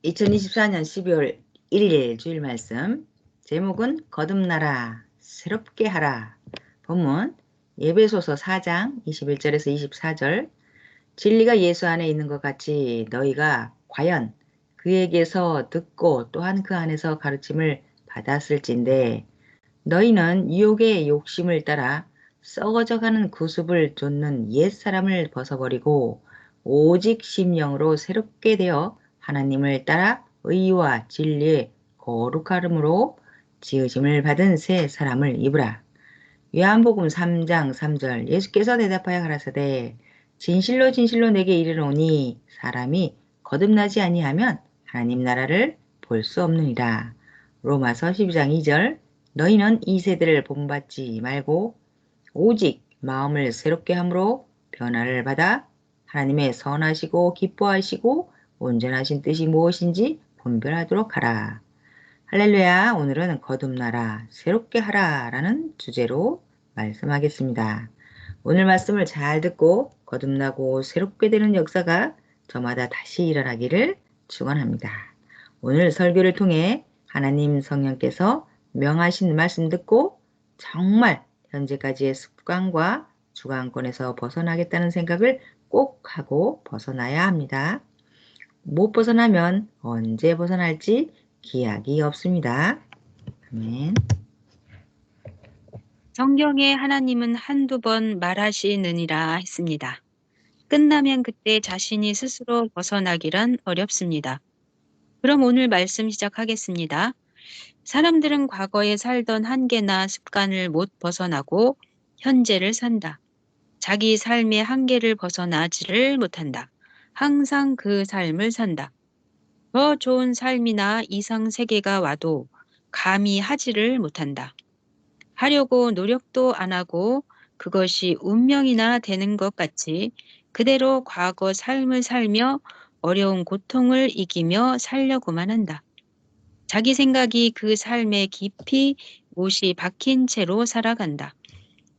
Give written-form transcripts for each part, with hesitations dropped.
2024년 12월 1일 주일 말씀 제목은 거듭나라 새롭게 하라. 본문 에베소서 4장 21절에서 24절. 진리가 예수 안에 있는 것 같이 너희가 과연 그에게서 듣고 또한 그 안에서 가르침을 받았을진데 너희는 유혹의 욕심을 따라 썩어져가는 구습을 좇는 옛사람을 벗어버리고 오직 심령으로 새롭게 되어 하나님을 따라 의와 진리의 거룩함으로 지으심을 받은 새 사람을 입으라. 요한복음 3장 3절. 예수께서 대답하여 가라사대 진실로 진실로 내게 이르노니 사람이 거듭나지 아니하면 하나님 나라를 볼 수 없느니라. 로마서 12장 2절. 너희는 이 세대를 본받지 말고 오직 마음을 새롭게 함으로 변화를 받아 하나님의 선하시고 기뻐하시고 온전하신 뜻이 무엇인지 분별하도록 하라. 할렐루야. 오늘은 거듭나라 새롭게 하라 라는 주제로 말씀하겠습니다. 오늘 말씀을 잘 듣고 거듭나고 새롭게 되는 역사가 저마다 다시 일어나기를 축원합니다. 오늘 설교를 통해 하나님 성령께서 명하신 말씀 듣고 정말 현재까지의 습관과 주관권에서 벗어나겠다는 생각을 꼭 하고 벗어나야 합니다. 못 벗어나면 언제 벗어날지 기약이 없습니다. 아멘. 성경에 하나님은 한두 번 말하시느니라 했습니다. 끝나면 그때 자신이 스스로 벗어나기란 어렵습니다. 그럼 오늘 말씀 시작하겠습니다. 사람들은 과거에 살던 한계나 습관을 못 벗어나고 현재를 산다. 자기 삶의 한계를 벗어나지를 못한다. 항상 그 삶을 산다. 더 좋은 삶이나 이상 세계가 와도 감히 하지를 못한다. 하려고 노력도 안 하고 그것이 운명이나 되는 것 같이 그대로 과거 삶을 살며 어려운 고통을 이기며 살려고만 한다. 자기 생각이 그 삶에 깊이 못이 박힌 채로 살아간다.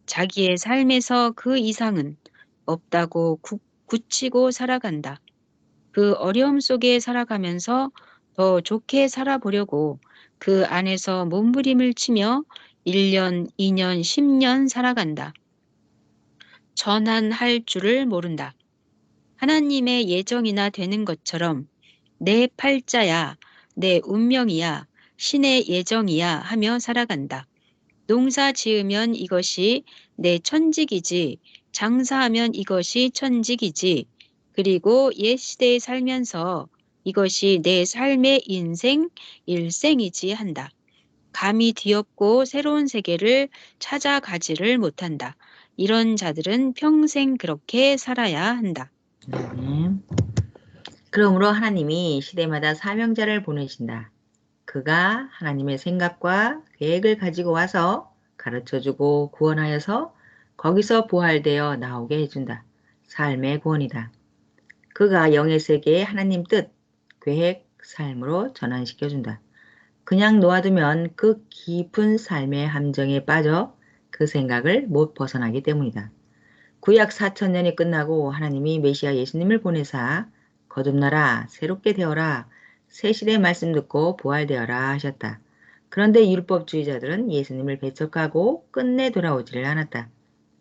자기의 삶에서 그 이상은 없다고 굳히고 살아간다. 그 어려움 속에 살아가면서 더 좋게 살아보려고 그 안에서 몸부림을 치며 1년, 2년, 10년 살아간다. 전환할 줄을 모른다. 하나님의 예정이나 되는 것처럼 내 팔자야, 내 운명이야, 신의 예정이야 하며 살아간다. 농사 지으면 이것이 내 천직이지, 장사하면 이것이 천직이지, 그리고 옛 시대에 살면서 이것이 내 삶의 인생, 일생이지 한다. 감히 뒤엎고 새로운 세계를 찾아가지를 못한다. 이런 자들은 평생 그렇게 살아야 한다. 그러므로 하나님이 시대마다 사명자를 보내신다. 그가 하나님의 생각과 계획을 가지고 와서 가르쳐주고 구원하여서 거기서 부활되어 나오게 해준다. 삶의 구원이다. 그가 영의 세계에 하나님 뜻, 계획, 삶으로 전환시켜준다. 그냥 놓아두면 그 깊은 삶의 함정에 빠져 그 생각을 못 벗어나기 때문이다. 구약 4,000년이 끝나고 하나님이 메시아 예수님을 보내사 거듭나라, 새롭게 되어라, 새 시대의 말씀 듣고 부활되어라 하셨다. 그런데 율법주의자들은 예수님을 배척하고 끝내 돌아오지를 않았다.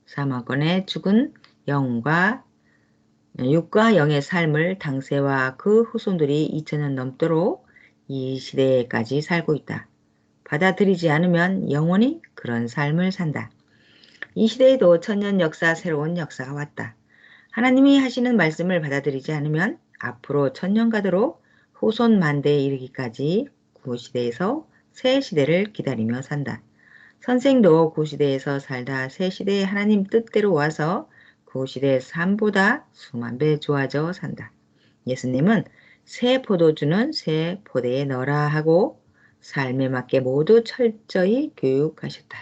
사망권에 죽은 영과 육과 영의 삶을 당세와 그 후손들이 2000년 넘도록 이 시대까지 살고 있다. 받아들이지 않으면 영원히 그런 삶을 산다. 이 시대에도 천년 역사, 새로운 역사가 왔다. 하나님이 하시는 말씀을 받아들이지 않으면 앞으로 천년 가도록 후손 만대에 이르기까지 구시대에서 새 시대를 기다리며 산다. 선생도 구시대에서 살다 새 시대에 하나님 뜻대로 와서 구시대의 삶보다 수만 배 좋아져 산다. 예수님은 새 포도주는 새 포대에 넣어라 하고 삶에 맞게 모두 철저히 교육하셨다.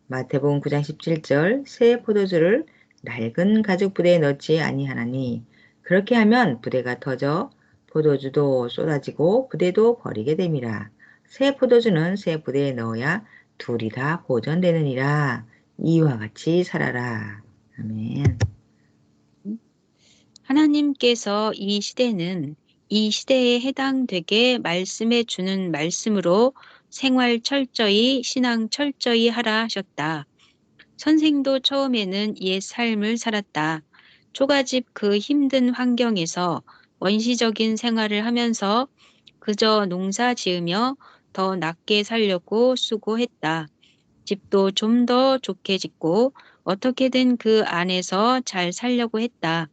마태복음 9장 17절 새 포도주를 낡은 가죽 부대에 넣지 아니하나니 그렇게 하면 부대가 터져 포도주도 쏟아지고 부대도 버리게 됨이라. 새 포도주는 새 부대에 넣어야 둘이 다 보존되느니라. 이와 같이 살아라. 아멘. 하나님께서 이 시대는 이 시대에 해당되게 말씀해 주는 말씀으로 생활 철저히, 신앙 철저히 하라 하셨다. 선생도 처음에는 옛 삶을 살았다. 초가집 그 힘든 환경에서 원시적인 생활을 하면서 그저 농사 지으며 더 낫게 살려고 수고했다. 집도 좀 더 좋게 짓고 어떻게든 그 안에서 잘 살려고 했다.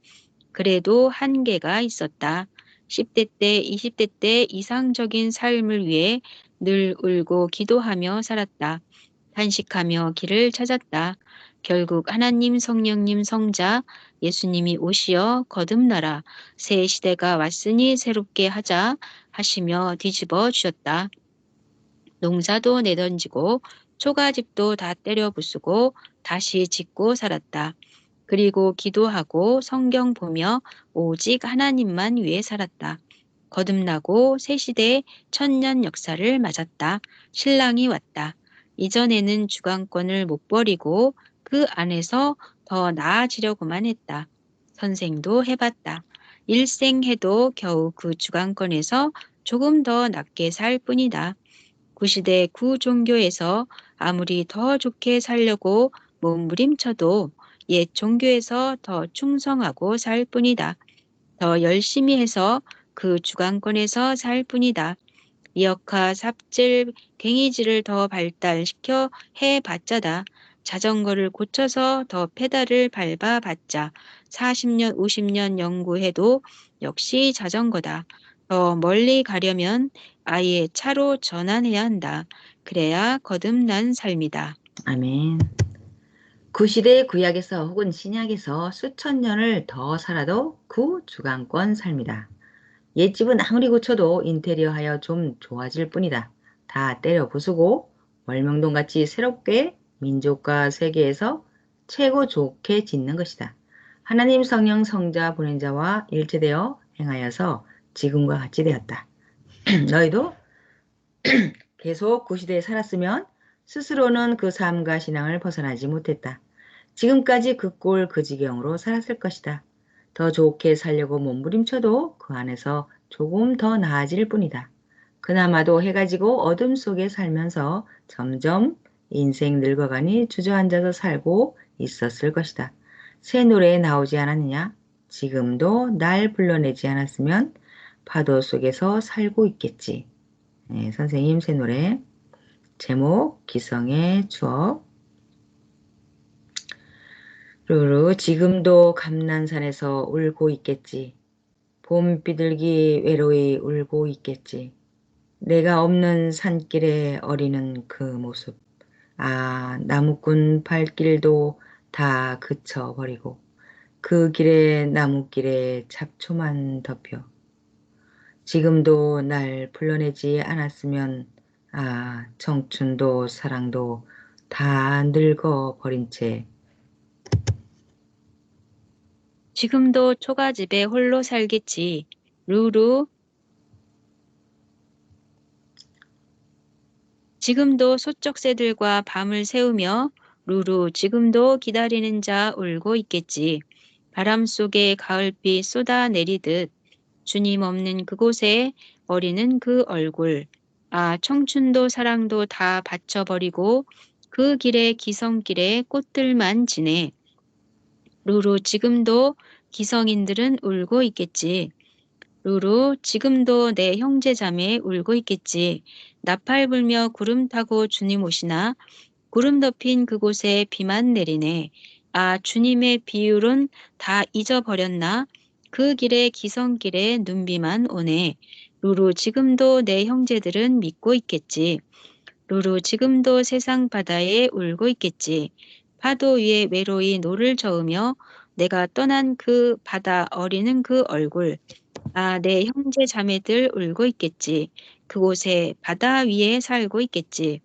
그래도 한계가 있었다. 10대 때, 20대 때 이상적인 삶을 위해 늘 울고 기도하며 살았다. 탄식하며 길을 찾았다. 결국 하나님, 성령님, 성자, 예수님이 오시어 거듭나라. 새 시대가 왔으니 새롭게 하자 하시며 뒤집어 주셨다. 농사도 내던지고 초가집도 다 때려 부수고 다시 짓고 살았다. 그리고 기도하고 성경 보며 오직 하나님만 위해 살았다. 거듭나고 새 시대의 천년 역사를 맞았다. 신랑이 왔다. 이전에는 주관권을 못 버리고 그 안에서 더 나아지려고만 했다. 선생도 해봤다. 일생 해도 겨우 그 주관권에서 조금 더 낫게 살 뿐이다. 구시대 구종교에서 아무리 더 좋게 살려고 몸부림쳐도 옛 종교에서 더 충성하고 살 뿐이다. 더 열심히 해서 그 주관권에서 살 뿐이다. 미역화, 삽질, 괭이질을 더 발달시켜 해봤자다. 자전거를 고쳐서 더 페달을 밟아봤자 40년, 50년 연구해도 역시 자전거다. 더 멀리 가려면 아예 차로 전환해야 한다. 그래야 거듭난 삶이다. 아멘. 구시대 구약에서 혹은 신약에서 수천 년을 더 살아도 구주간권 삶이다. 옛집은 아무리 고쳐도 인테리어하여 좀 좋아질 뿐이다. 다 때려 부수고 월명동같이 새롭게 민족과 세계에서 최고 좋게 짓는 것이다. 하나님 성령 성자 보낸 자와 일체되어 행하여서 지금과 같이 되었다. 너희도 계속 구시대에 살았으면 스스로는 그 삶과 신앙을 벗어나지 못했다. 지금까지 그 꼴 그 지경으로 살았을 것이다. 더 좋게 살려고 몸부림쳐도 그 안에서 조금 더 나아질 뿐이다. 그나마도 해가 지고 어둠 속에 살면서 점점 인생 늙어가니 주저앉아서 살고 있었을 것이다. 새 노래에 나오지 않았느냐? 지금도 날 불러내지 않았으면 파도 속에서 살고 있겠지. 네, 선생님 새 노래 제목 기성의 추억. 루루 지금도 감난산에서 울고 있겠지. 봄 비둘기 외로이 울고 있겠지. 내가 없는 산길에 어리는 그 모습. 아, 나무꾼 발길도 다 그쳐버리고 그 길에 나무길에 잡초만 덮여. 지금도 날 불러내지 않았으면 아, 청춘도 사랑도 다 늙어버린 채 지금도 초가집에 홀로 살겠지. 루루, 지금도 소쩍 새들과 밤을 새우며 루루 지금도 기다리는 자 울고 있겠지. 바람 속에 가을비 쏟아내리듯 주님 없는 그곳에 어리는 그 얼굴. 아, 청춘도 사랑도 다 바쳐버리고 그 길에 기성길에 꽃들만 지네. 루루 지금도 기성인들은 울고 있겠지. 루루 지금도 내 형제 자매 울고 있겠지. 나팔 불며 구름 타고 주님 오시나 구름 덮인 그곳에 비만 내리네. 아, 주님의 비율은 다 잊어버렸나? 그 길에 기성길에 눈비만 오네. 루루 지금도 내 형제들은 믿고 있겠지. 루루 지금도 세상 바다에 울고 있겠지. 파도 위에 외로이 노를 저으며 내가 떠난 그 바다 어리는 그 얼굴. 아, 내 형제 자매들 울고 있겠지. 그곳에 바다 위에 살고 있겠지.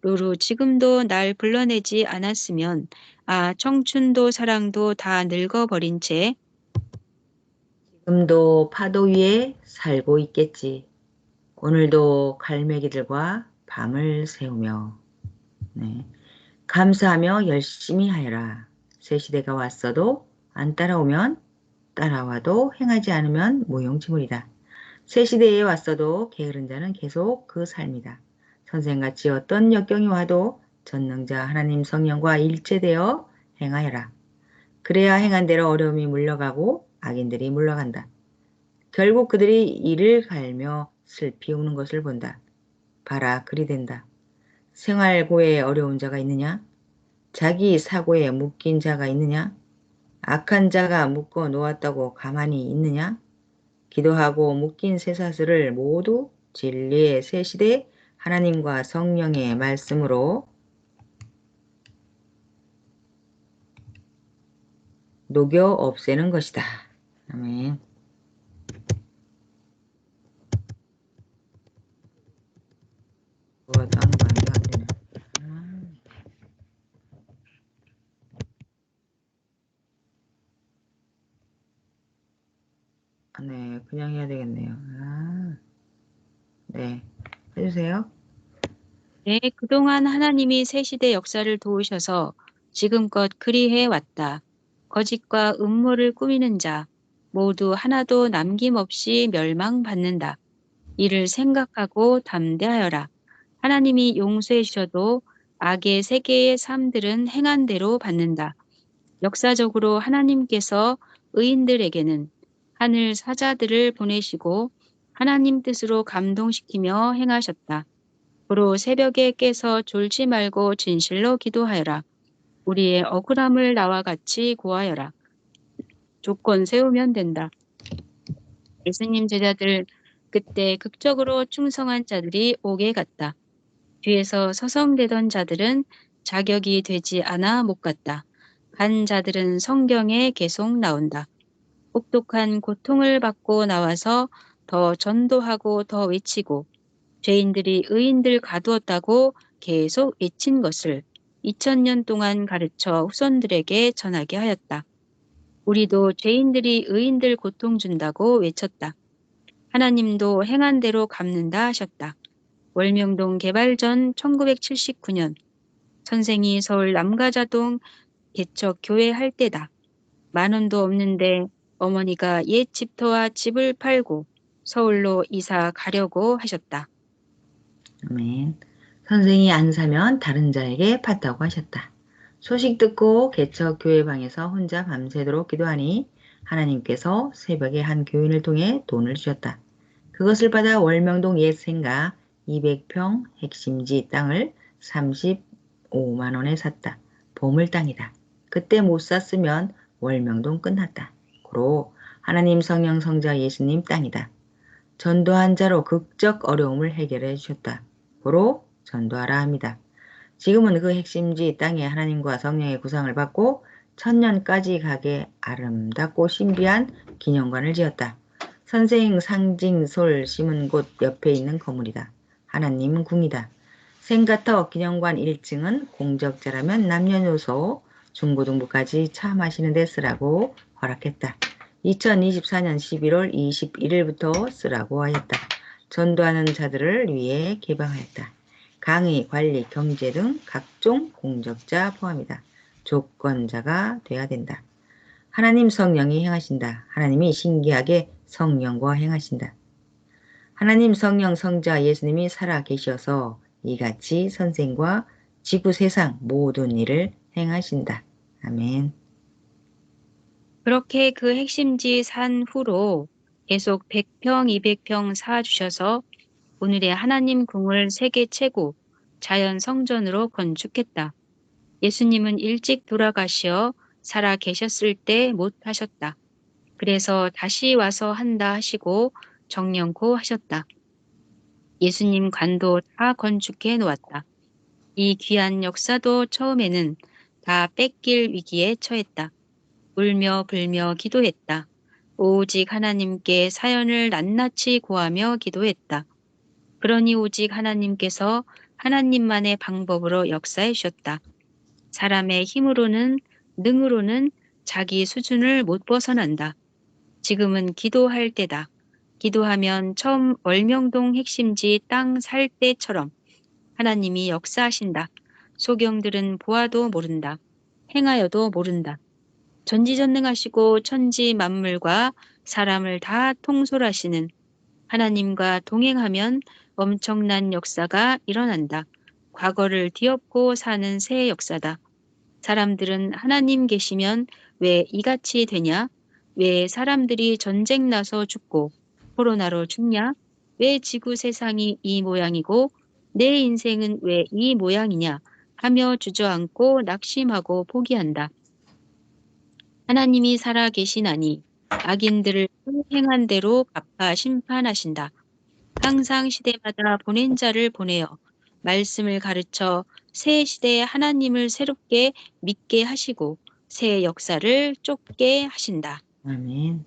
루루 지금도 날 불러내지 않았으면 아, 청춘도 사랑도 다 늙어버린 채 지금도 파도 위에 살고 있겠지. 오늘도 갈매기들과 밤을 새우며 네. 감사하며 열심히 하여라. 새 시대가 왔어도 안 따라오면 따라와도 행하지 않으면 무용지물이다. 새 시대에 왔어도 게으른 자는 계속 그 삶이다. 선생같이 어떤 역경이 와도 전능자 하나님 성령과 일체되어 행하여라. 그래야 행한 대로 어려움이 물러가고 악인들이 물러간다. 결국 그들이 이를 갈며 슬피 우는 것을 본다. 봐라, 그리 된다. 생활고에 어려운 자가 있느냐? 자기 사고에 묶인 자가 있느냐? 악한 자가 묶어 놓았다고 가만히 있느냐? 기도하고 묶인 쇠사슬을 모두 진리의 새 시대 하나님과 성령의 말씀으로 녹여 없애는 것이다. 아멘. 뭐가 다른 거 아니야? 안 되네. 네, 그냥 해야 되겠네요. 네, 해주세요. 네, 그동안 하나님이 새 시대 역사를 도우셔서 지금껏 그리해 왔다. 거짓과 음모를 꾸미는 자 모두 하나도 남김없이 멸망받는다. 이를 생각하고 담대하여라. 하나님이 용서해 주셔도 악의 세계의 삶들은 행한 대로 받는다. 역사적으로 하나님께서 의인들에게는 하늘 사자들을 보내시고 하나님 뜻으로 감동시키며 행하셨다. 고로 새벽에 깨서 졸지 말고 진실로 기도하여라. 우리의 억울함을 나와 같이 고하여라. 조건 세우면 된다. 예수님 제자들 그때 극적으로 충성한 자들이 옥에 갔다. 뒤에서 서성대던 자들은 자격이 되지 않아 못 갔다. 간 자들은 성경에 계속 나온다. 혹독한 고통을 받고 나와서 더 전도하고 더 외치고 죄인들이 의인들 가두었다고 계속 외친 것을 2000년 동안 가르쳐 후손들에게 전하게 하였다. 우리도 죄인들이 의인들 고통 준다고 외쳤다. 하나님도 행한 대로 갚는다 하셨다. 월명동 개발 전 1979년 선생이 서울 남가자동 개척 교회 할 때다. 10,000원도 없는데 어머니가 옛 집터와 집을 팔고 서울로 이사 가려고 하셨다. 아멘. 선생이 안 사면 다른 자에게 팠다고 하셨다. 소식 듣고 개척 교회방에서 혼자 밤새도록 기도하니 하나님께서 새벽에 한 교인을 통해 돈을 주셨다. 그것을 받아 월명동 옛 생가 200평 핵심지 땅을 35만 원에 샀다. 보물 땅이다. 그때 못 샀으면 월명동 끝났다. 고로 하나님 성령 성자 예수님 땅이다. 전도한 자로 극적 어려움을 해결해 주셨다. 고로 전도하라 합니다. 지금은 그 핵심지 땅에 하나님과 성령의 구상을 받고 천년까지 가게 아름답고 신비한 기념관을 지었다. 선생 상징솔 심은 곳 옆에 있는 건물이다. 하나님 궁이다. 생가터 기념관 1층은 공적자라면 남녀노소 중고등부까지 차 마시는 데 쓰라고 허락했다. 2024년 11월 21일부터 쓰라고 하였다. 전도하는 자들을 위해 개방하였다. 강의, 관리, 경제 등 각종 공적자 포함이다. 조건자가 돼야 된다. 하나님 성령이 행하신다. 하나님이 신기하게 성령과 행하신다. 하나님 성령 성자 예수님이 살아 계셔서 이같이 선생과 지구 세상 모든 일을 행하신다. 아멘. 그렇게 그 핵심지 산 후로 계속 100평, 200평 사주셔서 오늘의 하나님 궁을 세계 최고 자연 성전으로 건축했다. 예수님은 일찍 돌아가시어 살아 계셨을 때 못 하셨다. 그래서 다시 와서 한다 하시고 정령코 하셨다. 예수님 관도 다 건축해 놓았다. 이 귀한 역사도 처음에는 다 뺏길 위기에 처했다. 울며 불며 기도했다. 오직 하나님께 사연을 낱낱이 고하며 기도했다. 그러니 오직 하나님께서 하나님만의 방법으로 역사해 주셨다. 사람의 힘으로는 능으로는 자기 수준을 못 벗어난다. 지금은 기도할 때다. 기도하면 처음 월명동 핵심지 땅 살 때처럼 하나님이 역사하신다. 소경들은 보아도 모른다. 행하여도 모른다. 전지전능하시고 천지 만물과 사람을 다 통솔하시는 하나님과 동행하면 엄청난 역사가 일어난다. 과거를 뒤엎고 사는 새 역사다. 사람들은 하나님 계시면 왜 이같이 되냐? 왜 사람들이 전쟁 나서 죽고 코로나로 죽냐? 왜 지구 세상이 이 모양이고 내 인생은 왜 이 모양이냐? 하며 주저앉고 낙심하고 포기한다. 하나님이 살아 계시나니 악인들을 그 행한 대로 갚아 심판하신다. 항상 시대마다 보낸 자를 보내어 말씀을 가르쳐 새 시대에 하나님을 새롭게 믿게 하시고 새 역사를 쫓게 하신다. 아멘.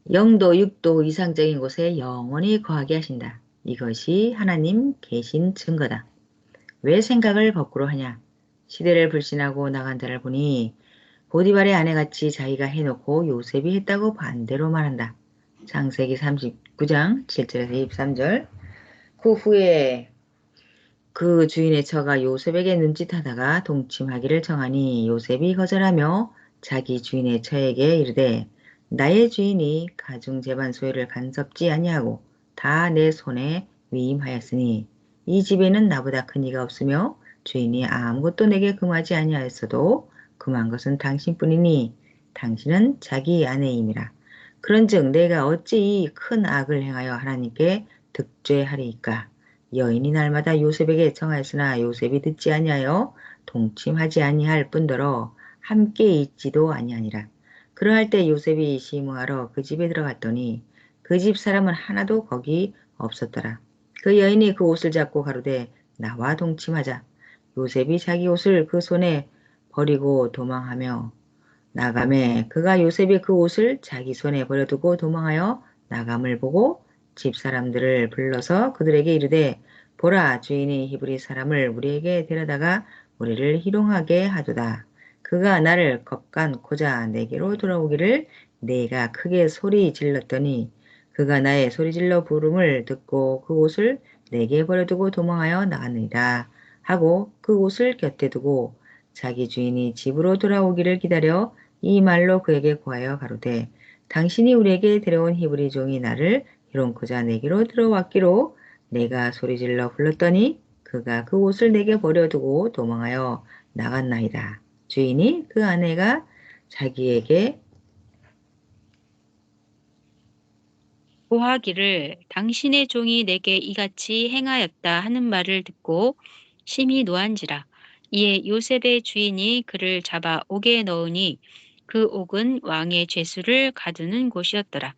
0도, 6도 이상적인 곳에 영원히 거하게 하신다. 이것이 하나님 계신 증거다. 왜 생각을 거꾸로 하냐? 시대를 불신하고 나간 자를 보니 보디발의 아내같이 자기가 해놓고 요셉이 했다고 반대로 말한다. 창세기 39장 7절에서 23절. 그 후에 그 주인의 처가 요셉에게 눈짓하다가 동침하기를 청하니 요셉이 거절하며 자기 주인의 처에게 이르되 나의 주인이 가중 재반 소유를 간섭지 아니하고 다 내 손에 위임하였으니 이 집에는 나보다 큰 이가 없으며 주인이 아무것도 내게 금하지 아니하였어도 금한 것은 당신뿐이니 당신은 자기 아내임이라. 그런즉 내가 어찌 이 큰 악을 행하여 하나님께 득죄하리이까. 여인이 날마다 요셉에게 청하였으나 요셉이 듣지 아니하여 동침하지 아니할 뿐더러 함께 있지도 아니하니라. 그러할 때 요셉이 시무하러 그 집에 들어갔더니 그 집 사람은 하나도 거기 없었더라. 그 여인이 그 옷을 잡고 가로되 나와 동침하자. 요셉이 자기 옷을 그 손에 버리고 도망하며 나가매 그가 요셉이 그 옷을 자기 손에 버려두고 도망하여 나감을 보고 집 사람들을 불러서 그들에게 이르되 보라 주인이 히브리 사람을 우리에게 데려다가 우리를 희롱하게 하도다. 그가 나를 겁간고자 내게로 돌아오기를 내가 크게 소리 질렀더니 그가 나의 소리질러 부름을 듣고 그 옷을 내게 버려두고 도망하여 나가느니라 하고 그 옷을 곁에 두고 자기 주인이 집으로 돌아오기를 기다려 이 말로 그에게 고하여 가로되 당신이 우리에게 데려온 히브리 종이 나를 희롱코자 내게로 들어왔기로 내가 소리질러 불렀더니 그가 그 옷을 내게 버려두고 도망하여 나갔나이다. 주인이 그 아내가 자기에게 고하기를 당신의 종이 내게 이같이 행하였다 하는 말을 듣고 심히 노한지라. 이에 요셉의 주인이 그를 잡아 옥에 넣으니 그 옥은 왕의 죄수를 가두는 곳이었더라.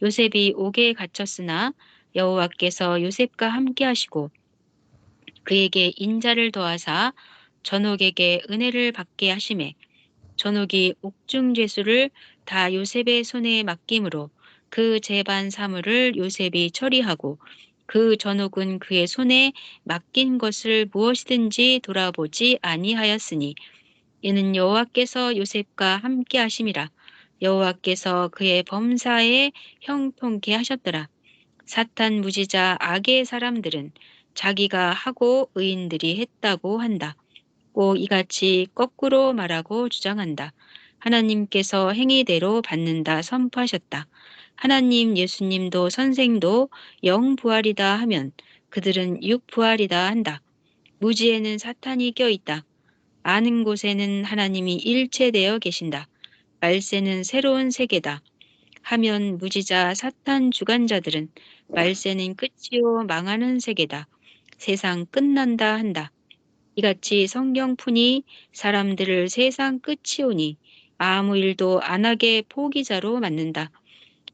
요셉이 옥에 갇혔으나 여호와께서 요셉과 함께 하시고 그에게 인자를 더하사 전옥에게 은혜를 받게 하심에 전옥이 옥중 죄수를 다 요셉의 손에 맡김으로 그 재반 사물을 요셉이 처리하고 그 전옥은 그의 손에 맡긴 것을 무엇이든지 돌아보지 아니하였으니 이는 여호와께서 요셉과 함께 하심이라. 여호와께서 그의 범사에 형통케 하셨더라. 사탄 무지자 악의 사람들은 자기가 하고 의인들이 했다고 한다. 꼭 이같이 거꾸로 말하고 주장한다. 하나님께서 행위대로 받는다 선포하셨다. 하나님 예수님도 선생도 영부활이다 하면 그들은 육부활이다 한다. 무지에는 사탄이 껴있다. 아는 곳에는 하나님이 일체되어 계신다. 말세는 새로운 세계다. 하면 무지자 사탄 주관자들은 말세는 끝이요 망하는 세계다. 세상 끝난다 한다. 이같이 성경푼이 사람들을 세상 끝이 오니 아무 일도 안 하게 포기자로 만든다.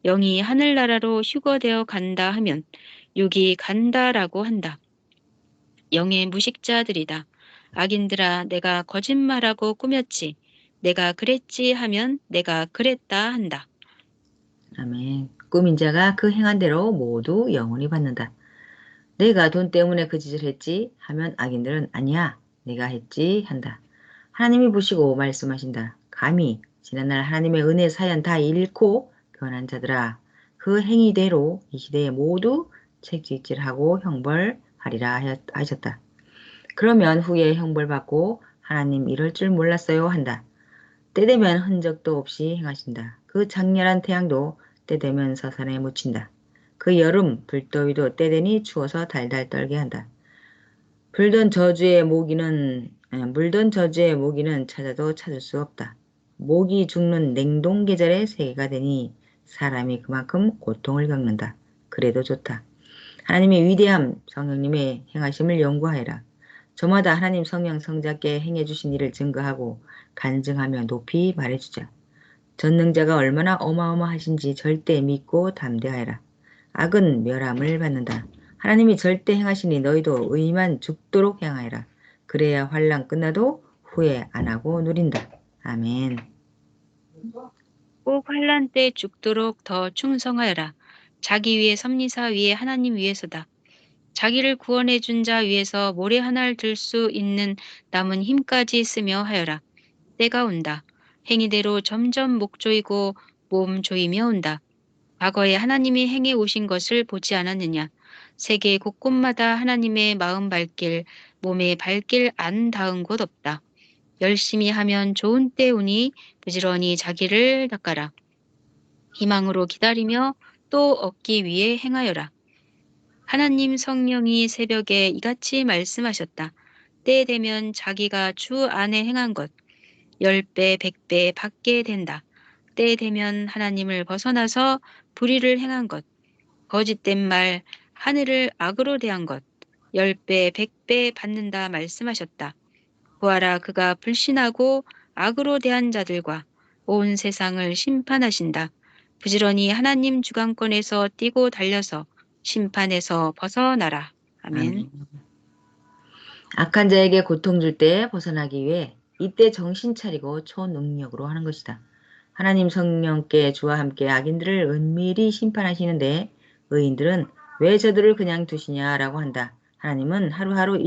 영이 하늘나라로 휴거되어 간다 하면 육이 간다라고 한다. 영의 무식자들이다. 악인들아 내가 거짓말하고 꾸몄지. 내가 그랬지 하면 내가 그랬다 한다. 아멘. 꾸민 자가 그 행한 대로 모두 영원히 받는다. 내가 돈 때문에 그 짓을 했지 하면 악인들은 아니야 내가 했지 한다. 하나님이 보시고 말씀하신다. 감히 지난날 하나님의 은혜 사연 다 잃고 변한 자들아 그 행위대로 이 시대에 모두 책짓질하고 형벌하리라 하셨다. 그러면 후에 형벌받고 하나님 이럴 줄 몰랐어요 한다. 때되면 흔적도 없이 행하신다. 그 장렬한 태양도 때되면 서산에 묻힌다. 그 여름 불더위도 때되니 추워서 달달 떨게 한다. 물던 저주의 모기는 찾아도 찾을 수 없다. 모기 죽는 냉동 계절의 세계가 되니 사람이 그만큼 고통을 겪는다. 그래도 좋다. 하나님의 위대함, 성령님의 행하심을 연구하여라. 저마다 하나님 성령 성자께 행해주신 일을 증거하고 간증하며 높이 말해주자. 전능자가 얼마나 어마어마하신지 절대 믿고 담대하여라. 악은 멸함을 받는다. 하나님이 절대 행하시니 너희도 의만 죽도록 행하여라. 그래야 환난 끝나도 후회 안 하고 누린다. 아멘. 꼭 환란 때 죽도록 더 충성하여라. 자기 위에 섭리사 위에 하나님 위에서다. 자기를 구원해 준 자 위에서 모래 하나를 들 수 있는 남은 힘까지 쓰며 하여라. 때가 온다. 행위대로 점점 목 조이고 몸 조이며 온다. 과거에 하나님이 행해 오신 것을 보지 않았느냐. 세계 곳곳마다 하나님의 마음 발길, 몸에 발길 안 닿은 곳 없다. 열심히 하면 좋은 때 오니 부지런히 자기를 닦아라. 희망으로 기다리며 또 얻기 위해 행하여라. 하나님 성령이 새벽에 이같이 말씀하셨다. 때 되면 자기가 주 안에 행한 것 10배, 100배 받게 된다. 때 되면 하나님을 벗어나서 불의를 행한 것, 거짓된 말, 하늘을 악으로 대한 것 10배, 100배 받는다 말씀하셨다. 보아라 그가 불신하고 악으로 대한 자들과 온 세상을 심판하신다. 부지런히 하나님 주관권에서 뛰고 달려서 심판에서 벗어나라. 아멘. 아멘. 악한 자에게 고통 줄 때 벗어나기 위해 이때 정신 차리고 초능력으로 하는 것이다. 하나님 성령께 주와 함께 악인들을 은밀히 심판하시는데 의인들은 왜 저들을 그냥 두시냐라고 한다. 하나님은 하루하루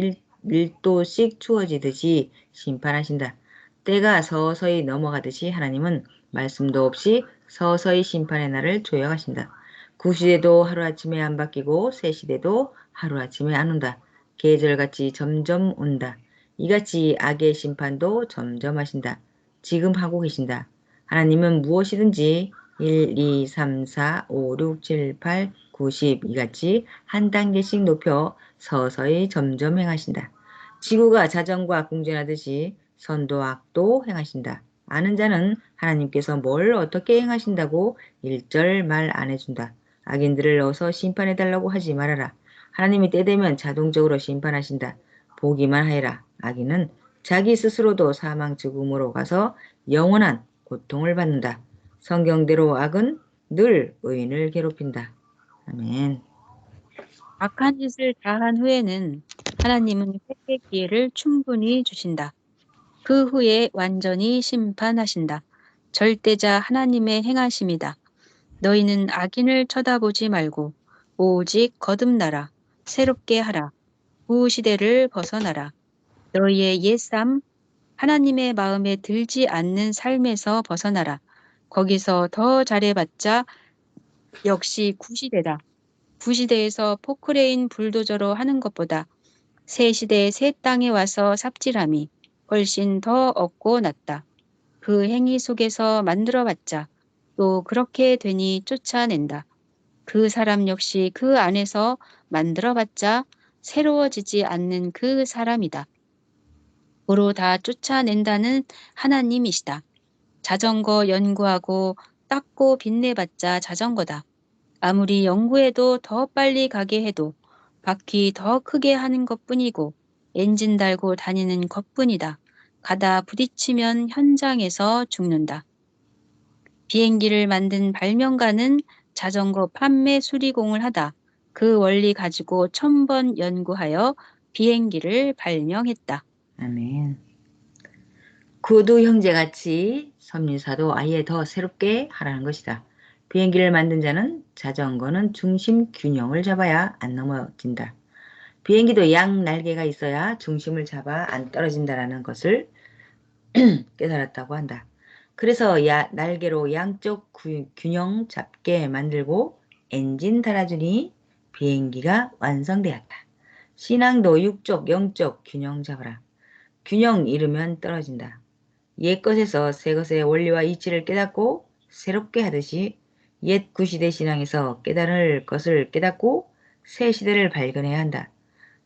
1도씩 추워지듯이 심판하신다. 때가 서서히 넘어가듯이 하나님은 말씀도 없이 서서히 심판의 날을 조여가신다. 구시대도 하루아침에 안 바뀌고 새시대도 하루아침에 안 온다. 계절같이 점점 온다. 이같이 악의 심판도 점점 하신다. 지금 하고 계신다. 하나님은 무엇이든지 1, 2, 3, 4, 5, 6, 7, 8, 9, 10 이같이 한 단계씩 높여 서서히 점점 행하신다. 지구가 자전과 공전하듯이 선도 악도 행하신다. 아는 자는 하나님께서 뭘 어떻게 행하신다고 1절 말 안 해준다. 악인들을 어서 심판해달라고 하지 말아라. 하나님이 때되면 자동적으로 심판하신다. 보기만 하여라. 악인은 자기 스스로도 사망 죽음으로 가서 영원한 고통을 받는다. 성경대로 악은 늘 의인을 괴롭힌다. 아멘. 악한 짓을 다한 후에는 하나님은 회개 기회를 충분히 주신다. 그 후에 완전히 심판하신다. 절대자 하나님의 행하심이다. 너희는 악인을 쳐다보지 말고 오직 거듭나라. 새롭게 하라. 구시대를 벗어나라. 너희의 옛삶 하나님의 마음에 들지 않는 삶에서 벗어나라. 거기서 더 잘해봤자 역시 구시대다. 구시대에서 포크레인 불도저로 하는 것보다 새 시대 새 땅에 와서 삽질함이 훨씬 더 얻고 낫다. 그 행위 속에서 만들어봤자 또 그렇게 되니 쫓아낸다. 그 사람 역시 그 안에서 만들어봤자 새로워지지 않는 그 사람이다. 도로 다 쫓아낸다는 하나님이시다. 자전거 연구하고 닦고 빛내봤자 자전거다. 아무리 연구해도 더 빨리 가게 해도 바퀴 더 크게 하는 것뿐이고 엔진 달고 다니는 것뿐이다. 가다 부딪히면 현장에서 죽는다. 비행기를 만든 발명가는 자전거 판매 수리공을 하다 그 원리 가지고 1000번 연구하여 비행기를 발명했다. 아멘. 구두 형제같이 섭리사도 아예 더 새롭게 하라는 것이다. 비행기를 만든 자는 자전거는 중심 균형을 잡아야 안 넘어진다. 비행기도 양 날개가 있어야 중심을 잡아 안 떨어진다라는 것을 깨달았다고 한다. 그래서 날개로 양쪽 균형 잡게 만들고 엔진 달아주니 비행기가 완성되었다. 신앙도 육쪽, 영쪽 균형 잡아라. 균형 잃으면 떨어진다. 옛것에서 새것의 원리와 이치를 깨닫고 새롭게 하듯이 옛 구시대 신앙에서 깨달을 것을 깨닫고 새 시대를 발견해야 한다.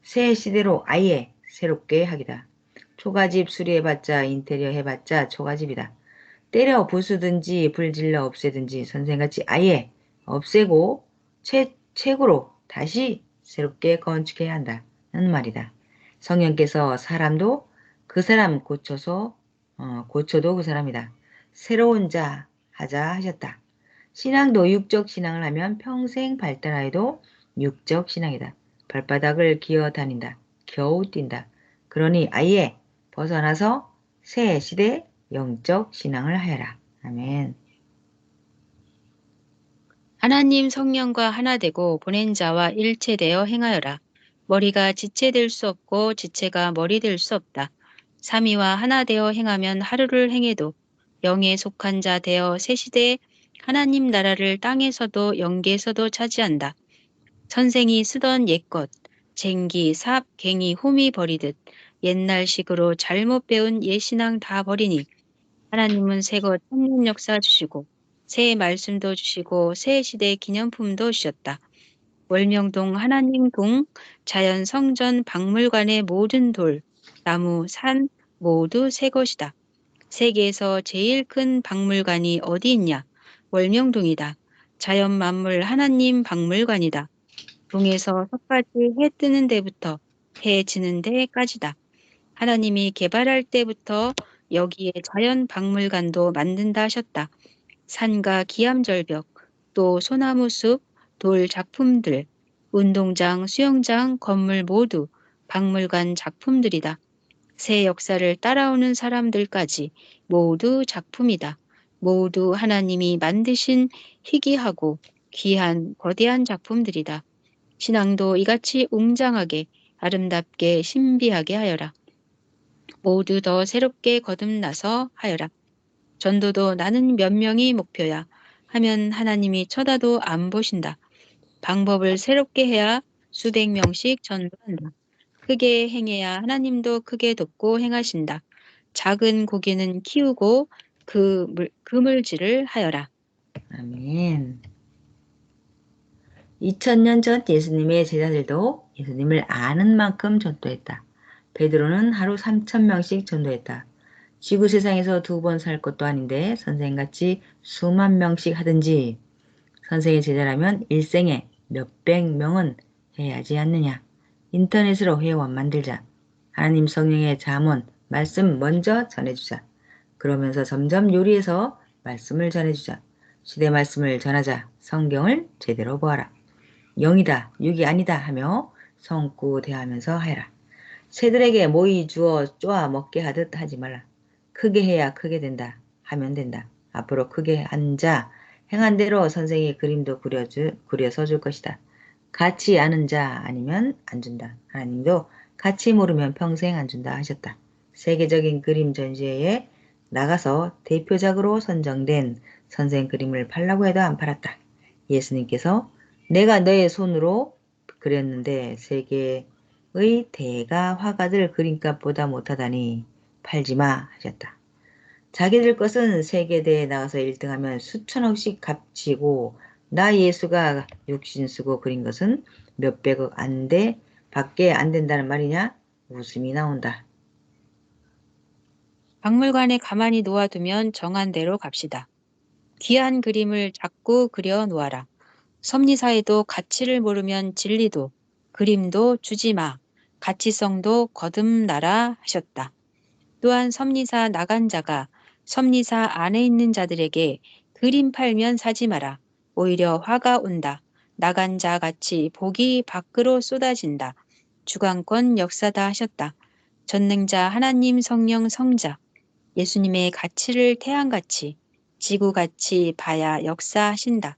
새 시대로 아예 새롭게 하기다. 초가집 수리해봤자 인테리어 해봤자 초가집이다. 때려 부수든지 불질러 없애든지 선생같이 아예 없애고 최고로 다시 새롭게 건축해야 한다는 말이다. 성령께서 사람도 그 사람 고쳐도 그 사람이다. 새로운 자 하자 하셨다. 신앙도 육적 신앙을 하면 평생 발달하여도 육적 신앙이다. 발바닥을 기어 다닌다. 겨우 뛴다. 그러니 아예 벗어나서 새 시대 영적 신앙을 하여라. 아멘. 하나님 성령과 하나 되고 보낸 자와 일체되어 행하여라. 머리가 지체될 수 없고 지체가 머리 될 수 없다. 삼위와 하나 되어 행하면 하루를 행해도 영에 속한 자 되어 새 시대에 하나님 나라를 땅에서도 영계에서도 차지한다. 선생이 쓰던 옛것, 쟁기, 삽, 갱이, 홈이 버리듯 옛날식으로 잘못 배운 옛신앙 다 버리니 하나님은 새것 천년 역사 주시고 새 말씀도 주시고 새 시대 기념품도 주셨다. 월명동 하나님 동 자연 성전 박물관의 모든 돌, 나무, 산 모두 새 것이다. 세계에서 제일 큰 박물관이 어디 있냐? 월명동이다. 자연 만물 하나님 박물관이다. 동에서 서까지 해 뜨는 데부터 해 지는 데까지다. 하나님이 개발할 때부터 여기에 자연 박물관도 만든다 하셨다. 산과 기암절벽, 또 소나무 숲, 돌 작품들, 운동장, 수영장, 건물 모두 박물관 작품들이다. 새 역사를 따라오는 사람들까지 모두 작품이다. 모두 하나님이 만드신 희귀하고 귀한 거대한 작품들이다. 신앙도 이같이 웅장하게 아름답게 신비하게 하여라. 모두 더 새롭게 거듭나서 하여라. 전도도 나는 몇 명이 목표야 하면 하나님이 쳐다도 안 보신다. 방법을 새롭게 해야 수백 명씩 전도한다. 크게 행해야 하나님도 크게 돕고 행하신다. 작은 고기는 키우고 그물질을 하여라. 아멘. 2000년 전 예수님의 제자들도 예수님을 아는 만큼 전도했다. 베드로는 하루 3000명씩 전도했다. 지구 세상에서 2번 살 것도 아닌데 선생같이 수만 명씩 하든지 선생의 제자라면 일생에 몇백 명은 해야지 않느냐. 인터넷으로 회원 만들자. 하나님 성령의 잠언, 말씀 먼저 전해주자. 그러면서 점점 요리해서 말씀을 전해주자. 시대 말씀을 전하자. 성경을 제대로 보아라. 영이다, 육이 아니다 하며 성구 대하면서 하여라. 새들에게 모이 주어 쪼아 먹게 하듯 하지 말라. 크게 해야 크게 된다. 하면 된다. 앞으로 크게 앉아 행한 대로 선생이 그림도 그려서 줄 것이다. 같이 아는 자 아니면 안 준다. 하나님도 같이 모르면 평생 안 준다 하셨다. 세계적인 그림 전시회에 나가서 대표작으로 선정된 선생 그림을 팔라고 해도 안 팔았다. 예수님께서 내가 너의 손으로 그렸는데 세계의 대가 화가들 그림값보다 못하다니 팔지마 하셨다. 자기들 것은 세계대회에 나가서 1등하면 수천억씩 값지고 나 예수가 육신 쓰고 그린 것은 몇백억 안 돼 밖에 안 된다는 말이냐? 웃음이 나온다. 박물관에 가만히 놓아두면 정한 대로 갑시다. 귀한 그림을 자꾸 그려 놓아라. 섭리사에도 가치를 모르면 진리도 그림도 주지 마. 가치성도 거듭나라 하셨다. 또한 섭리사 나간 자가 섭리사 안에 있는 자들에게 그림 팔면 사지 마라. 오히려 화가 온다. 나간 자 같이 복이 밖으로 쏟아진다. 주관권 역사다 하셨다. 전능자 하나님 성령 성자 예수님의 가치를 태양같이 지구같이 봐야 역사하신다.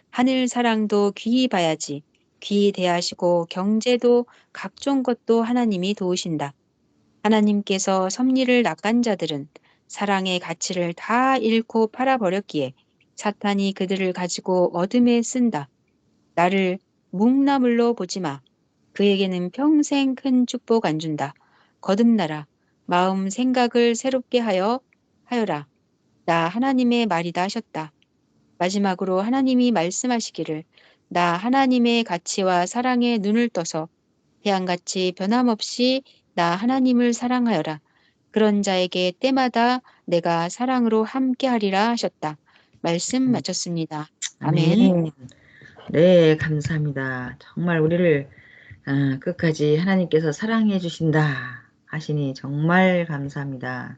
하늘 사랑도 귀히 봐야지. 귀히 대하시고 경제도 각종 것도 하나님이 도우신다. 하나님께서 섭리를 낚은 자들은 사랑의 가치를 다 잃고 팔아버렸기에 사탄이 그들을 가지고 어둠에 쓴다. 나를 묵나물로 보지 마. 그에게는 평생 큰 축복 안 준다. 거듭나라. 마음 생각을 새롭게 하여라. 나 하나님의 말이다 하셨다. 마지막으로 하나님이 말씀하시기를 나 하나님의 가치와 사랑에 눈을 떠서 태양같이 변함없이 나 하나님을 사랑하여라. 그런 자에게 때마다 내가 사랑으로 함께하리라 하셨다. 말씀 음, 마쳤습니다. 아멘. 아멘. 네, 감사합니다. 정말 우리를 끝까지 하나님께서 사랑해 주신다 하시니 정말 감사합니다.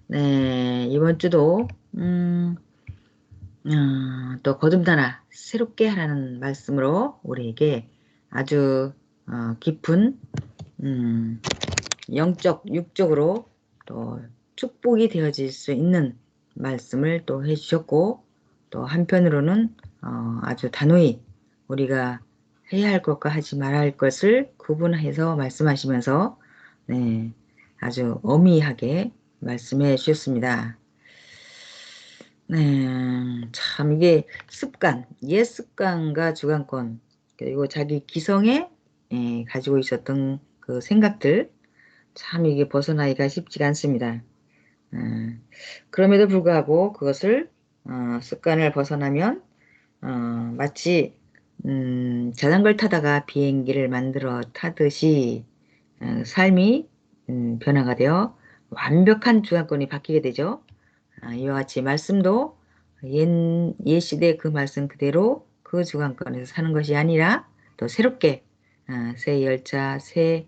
네, 이번 주도 또 거듭나라 새롭게 하라는 말씀으로 우리에게 아주 깊은 영적, 육적으로 또 축복이 되어질 수 있는 말씀을 또 해주셨고 또 한편으로는 아주 단호히 우리가 해야 할 것과 하지 말아야 할 것을 구분해서 말씀하시면서 네, 아주 엄미하게 말씀해 주셨습니다. 네, 참 이게 습관, 옛 습관과 주관권 그리고 자기 기성에 가지고 있었던 그 생각들 참 이게 벗어나기가 쉽지가 않습니다. 어, 그럼에도 불구하고 그것을 습관을 벗어나면 마치 자전거를 타다가 비행기를 만들어 타듯이 삶이 변화가 되어 완벽한 주관권이 바뀌게 되죠. 이와 같이 말씀도 옛 시대 그 말씀 그대로 그 주관권에서 사는 것이 아니라 또 새롭게 새 열차, 새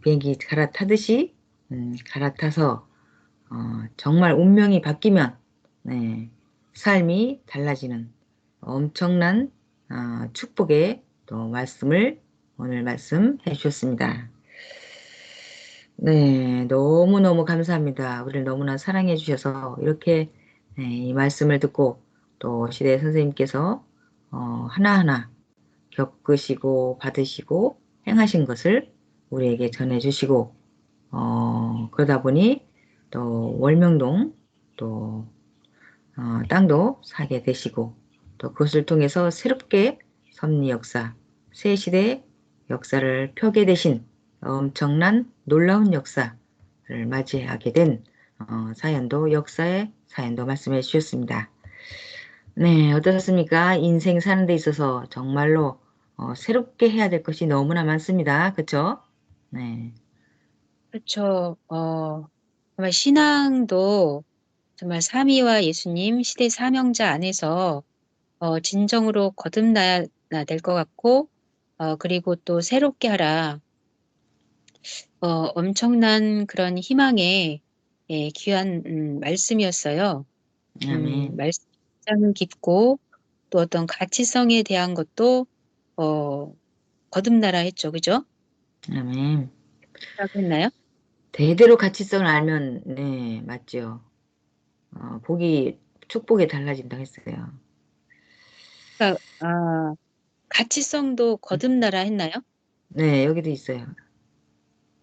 비행기 갈아타듯이 갈아타서 정말 운명이 바뀌면 네, 삶이 달라지는 엄청난 축복의 또 말씀을 오늘 말씀해 주셨습니다. 네, 너무너무 감사합니다. 우리를 너무나 사랑해 주셔서 이렇게 이 말씀을 듣고 또 시대 선생님께서 하나하나 겪으시고 받으시고 행하신 것을 우리에게 전해 주시고 그러다 보니 또 월명동 또 땅도 사게 되시고 또 그것을 통해서 새롭게 섭리 역사, 새 시대 역사를 펴게 되신 엄청난 놀라운 역사를 맞이하게 된 사연도 역사의 사연도 말씀해 주셨습니다. 네, 어떠셨습니까? 인생 사는 데 있어서 정말로 새롭게 해야 될 것이 너무나 많습니다. 그쵸? 네, 그렇죠. 정말 신앙도 정말 삼위와 예수님 시대 사명자 안에서 진정으로 거듭나야 될 것 같고, 그리고 또 새롭게 하라. 엄청난 그런 희망의 귀한 말씀이었어요. 아멘, 말씀 굉장히 깊고 또 어떤 가치성에 대한 것도 어, 거듭나라 했죠. 그죠? 아멘. 라고 했나요? 대대로 가치성을 알면, 네, 맞죠. 복이, 축복이 달라진다고 했어요. 그러니까 가치성도 거듭나라 했나요? 네, 여기도 있어요.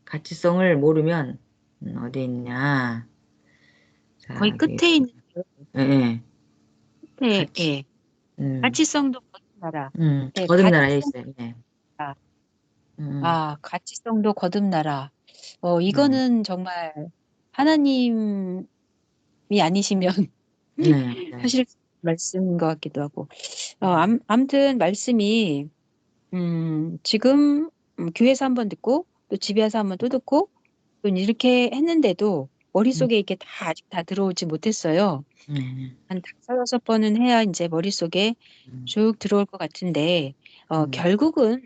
가치성을 모르면, 어디 있냐. 거의 자, 여기, 끝에 있는 예, 예. 끝에 가치, 예. 음, 가치성도 거듭나라. 네, 거듭나라에 있어요. 네. 음, 가치성도 거듭나라. 네, 이거는 정말 하나님이 아니시면 네, 맞아요. 하실 말씀인 것 같기도 하고. 음, 아무튼 말씀이 지금 교회에서 한번 듣고 또 집에 와서 한번 또 듣고 또 이렇게 했는데도 음, 머릿속에 이게 다 아직 다 들어오지 못했어요. 네, 한 다섯 여섯 번은 해야 이제 머릿속에 음, 쭉 들어올 것 같은데 음, 결국은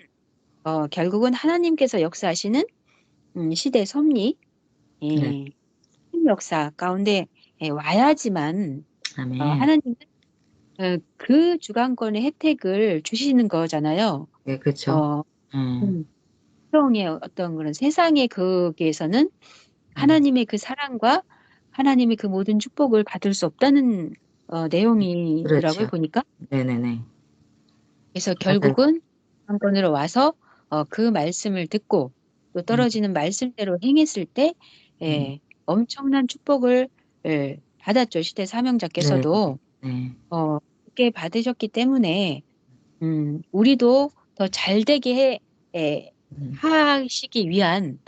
하나님께서 역사하시는 시대 섭리 네, 예, 역사 가운데 와야지만 아멘. 하나님은 그 주관권의 혜택을 주시는 거잖아요. 네, 그렇죠. 어, 음, 음, 세상의 어떤 그런 세상의 거기에서는 음, 하나님의 그 사랑과 하나님의 그 모든 축복을 받을 수 없다는 내용이더라고요, 그렇죠. 보니까. 네네네. 그래서 맞아요. 결국은 주관권으로 와서 그 말씀을 듣고 또 음, 떨어지는 말씀대로 행했을 때 음, 엄청난 축복을 받았죠. 시대 네, 사명자께서도 네, 그렇게 받으셨기 때문에 우리도 더 잘되게 음, 하시기 위한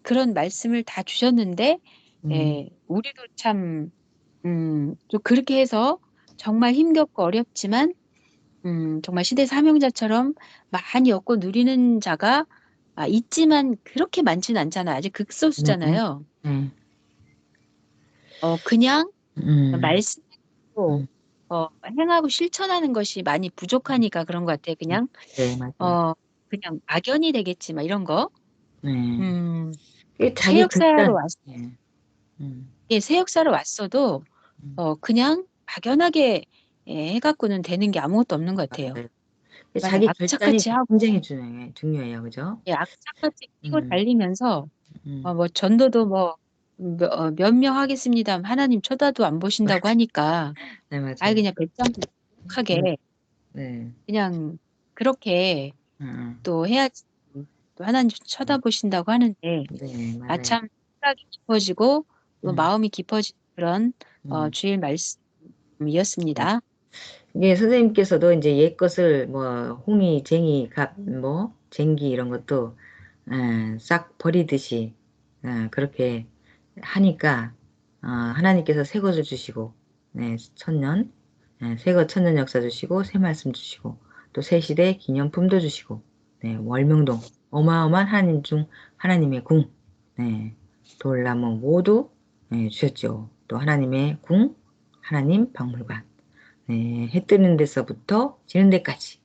그런 말씀을 다 주셨는데 음, 우리도 참 좀 그렇게 해서 정말 힘겹고 어렵지만 정말 시대 사명자처럼 많이 얻고 누리는 자가 있지만 그렇게 많지는 않잖아요. 아직 네, 극소수잖아요. 네, 그냥 음, 말씀하고 음, 행하고 실천하는 것이 많이 부족하니까 그런 것 같아요. 그냥 네, 맞아요. 어, 그냥 막연히 되겠지만 이런 거. 네. 음, 이게 새 자기 역사로 결단, 왔, 예, 음, 예, 새 역사로 왔어도 음, 그냥 막연하게 해갖고는 되는 게 아무것도 없는 것 같아요. 맞아요. 그냥 자기 결단이 악착같이 하고, 굉장히 중요해요. 그죠? 예, 악착같이 뛰고 음, 달리면서 음, 뭐 전도도 뭐 몇 명 하겠습니다. 하나님 쳐다도 안 보신다고 하니까 네, 아예 맞아요. 그냥 배짱 네, 하게 네, 그냥 그렇게 음, 또 해야지. 또 하나님 음, 쳐다보신다고 하는데 네, 맞아요. 참 생각이 깊어지고 또 음, 마음이 깊어지는 그런 음. 주일 말씀이었습니다. 이게 선생님께서도 이제 옛 것을 뭐 홍이, 쟁이, 갑, 뭐 쟁기 이런 것도 싹 버리듯이 그렇게 하니까 하나님께서 새 것을 주시고 네, 천년 새것 천년 역사 주시고 새 말씀 주시고 또 새 시대 기념품도 주시고 네, 월명동 어마어마한 하나님 중 하나님의 궁 네, 돌나무 모두 주셨죠. 또 하나님의 궁 하나님 박물관 해 뜨는 데서부터 지는 데까지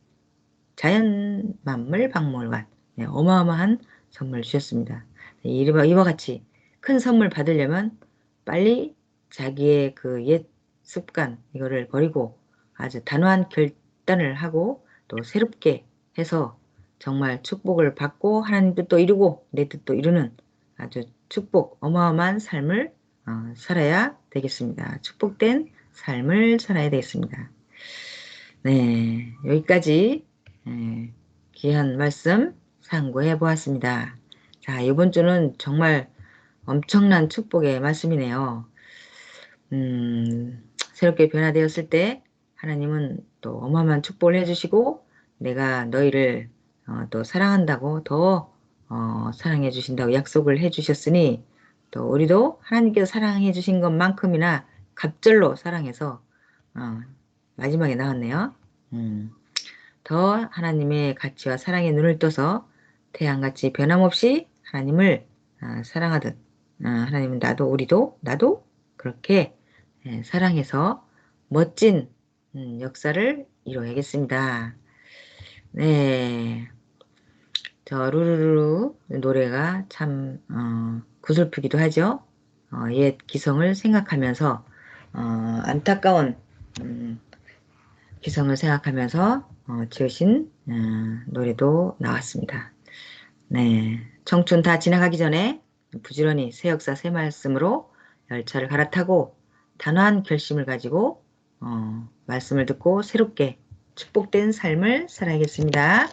자연 만물 박물관 어마어마한 선물 주셨습니다. 이와 같이 큰 선물 받으려면 빨리 자기의 그 옛 습관 이거를 버리고 아주 단호한 결단을 하고 또 새롭게 해서 정말 축복을 받고 하나님 뜻도 이루고 내 뜻도 이루는 아주 축복 어마어마한 삶을 살아야 되겠습니다. 축복된 삶을 살아야 되겠습니다. 네, 여기까지 귀한 말씀 상고해 보았습니다. 자, 이번 주는 정말 엄청난 축복의 말씀이네요. 새롭게 변화되었을 때 하나님은 또 어마어마한 축복을 해주시고 내가 너희를 또 사랑한다고 더 사랑해 주신다고 약속을 해 주셨으니 또 우리도 하나님께서 사랑해 주신 것만큼이나 갑절로 사랑해서 어, 마지막에 나왔네요. 음, 더 하나님의 가치와 사랑의 눈을 떠서 태양같이 변함없이 하나님을 사랑하듯 하나님은 나도 우리도 나도 그렇게 사랑해서 멋진 역사를 이루어야겠습니다. 네, 저 루루루 노래가 참 구슬프기도 하죠. 옛 기성을 생각하면서 안타까운 음, 기성을 생각하면서 지으신 노래도 나왔습니다. 네, 청춘 다 지나가기 전에 부지런히 새 역사 새 말씀으로 열차를 갈아타고 단호한 결심을 가지고 말씀을 듣고 새롭게 축복된 삶을 살아야겠습니다.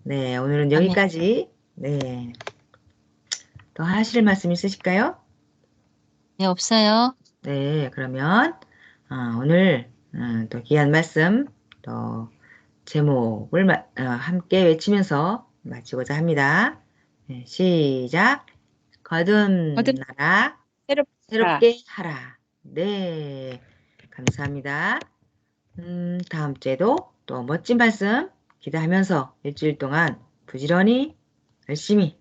네, 오늘은 아멘. 여기까지. 네, 더 하실 말씀 있으실까요? 네, 없어요. 네, 그러면 오늘 또 귀한 말씀 또 제목을 함께 외치면서 마치고자 합니다. 네, 시작. 거듭 거듭나라 새롭다. 새롭게 하라. 네, 감사합니다. 다음 주에도 또 멋진 말씀 기대하면서 일주일 동안 부지런히 열심히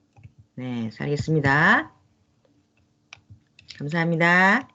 살겠습니다. 감사합니다.